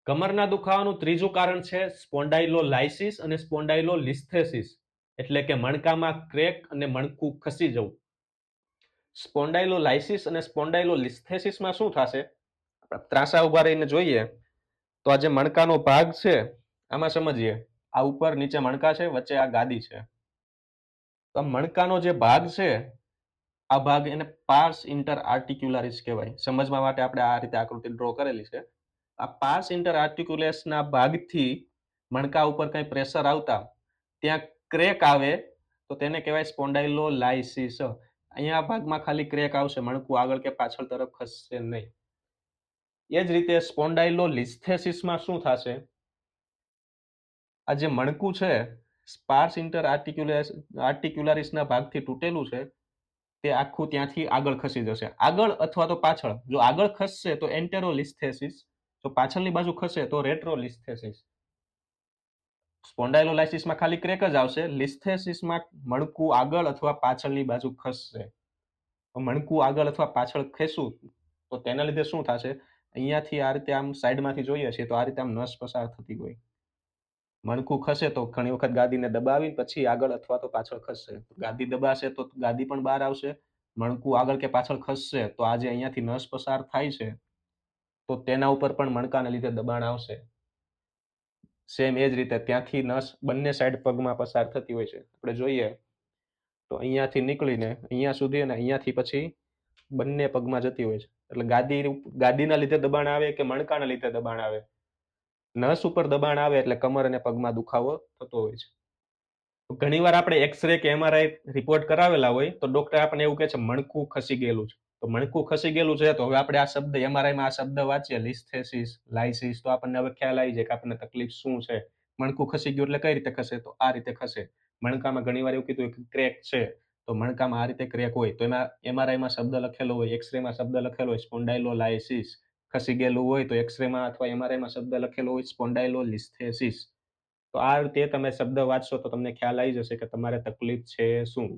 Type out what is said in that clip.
કમરના દુખાવાનું ત્રીજું કારણ છે સ્પોન્ડાઇલોલાઇસિસ અને સ્પોન્ડાઇલોલિસ્થેસિસ, એટલે કે મણકામાં ક્રેક અને મણકું ખસી જવું. સ્પોન્ડાઇલોલાઇસિસ અને સ્પોન્ડાઇલોલિસ્થેસિસમાં શું થશે? ત્રાંસા ઉભા રહીને જોઈએ તો આ જે મણકાનો ભાગ છે આમાં સમજીએ. આ ઉપર નીચે મણકા છે, વચ્ચે આ ગાદી છે. તો મણકાનો જે ભાગ છે આ ભાગ એને પાર્સ ઇન્ટર આર્ટિક્યુલારિસ કહેવાય. સમજવા માટે આપણે આ રીતે આકૃતિ ડ્રો કરેલી છે. આ પાર્સ ઇન્ટર આર્ટિક્યુલેસના ભાગથી મણકા ઉપર કઈ પ્રેશર આવતા ત્યાં ક્રેક આવે તો તેને કહેવાય સ્પોન્ડાઇલોલાઇસિસ. અહીંયા આ ભાગમાં ખાલી ક્રેક આવશે, મણકું આગળ કે પાછળ તરફ ખસશે નહીં. એ જ રીતે સ્પોન્ડાઇલોલિસ્થેસિસમાં શું થશે? આ જે મણકું છે સ્પાર્સ ઇન્ટર આર્ટિક્યુલારિસના ભાગથી તૂટેલું છે તે આખું ત્યાંથી આગળ ખસી જશે. આગળ અથવા તો પાછળ. જો આગળ ખસશે તો એન્ટેરોલિસ્થેસિસ, જો પાછળની બાજુ ખસે તો રેટ્રોલિસ્થેસિસ. સ્પોન્ડાઇલોલાઇસિસમાં ખાલી ક્રેક જ આવશે. લિસ્થેસિસમાં મણકું આગળ અથવા પાછળની બાજુ ખસશે. મણકું આગળ અથવા પાછળ ખેંચું તો તેના લીધે શું થશે? અહીંયાથી આ રીતે આમ સાઈડમાંથી જોઈએ છીએ તો આ રીતે આમ નસ પસાર થતી હોય. મણકું ખસે તો ઘણી વખત ગાદીને દબાવી પછી આગળ અથવા તો પાછળ ખસશે. ગાદી દબાશે તો ગાદી પણ બહાર આવશે. મણકું આગળ કે પાછળ ખસશે તો આ જે અહીંયાથી નસ પસાર થાય છે તો તેના ઉપર પણ મણકાને લીધે દબાણ આવશે. સેમ એ જ રીતે ત્યાંથી નસ બંને સાઈડ પગમાં પસાર થતી હોય છે. આપણે જોઈએ તો અહીંયાથી નીકળીને અહીંયા સુધી અને અહીંયાથી પછી બંને પગમાં જતી હોય છે. એટલે ગાદીના લીધે દબાણ આવે કે મણકાના લીધે દબાણ આવે, નસ ઉપર દબાણ આવે એટલે કમર અને પગમાં દુખાવો થતો હોય છે. ઘણીવાર આપણે એક્સરે કે એમઆરઆઈ રિપોર્ટ કરાવેલા હોય તો ડોક્ટર આપણને એવું કહે છે મણકું ખસી ગયેલું છે. તો મણકું ખસી ગયેલું છે તો હવે આપણે આ શબ્દ એમઆરઆઈમાં આ શબ્દ વાંચીએ લિસ્થેસિસ, લાઇસિસ, તો આપણને હવે ખ્યાલ આવી જાય કે આપણને તકલીફ શું છે. મણકું ખસી ગયું એટલે કઈ રીતે ખસે? તો આ રીતે ખસે. મણકામાં ઘણીવાર એવું કીધું કે ક્રેક છે તો મણકામાં આ રીતે ક્રેક હોય તો એમાં એમઆરઆઈમાં શબ્દ લખેલો હોય, એક્સરેમાં શબ્દ લખેલો હોય સ્પોન્ડાઇલોલાઇસિસ. ખસી ગયેલું હોય તો એક્સરેમાં અથવા એમઆરઆઈમાં શબ્દ લખેલો હોય સ્પોન્ડાઇલોલિસ્થેસિસ. તો આ રીતે તમે શબ્દ વાંચશો તો તમને ખ્યાલ આવી જશે કે તમારે તકલીફ છે શું.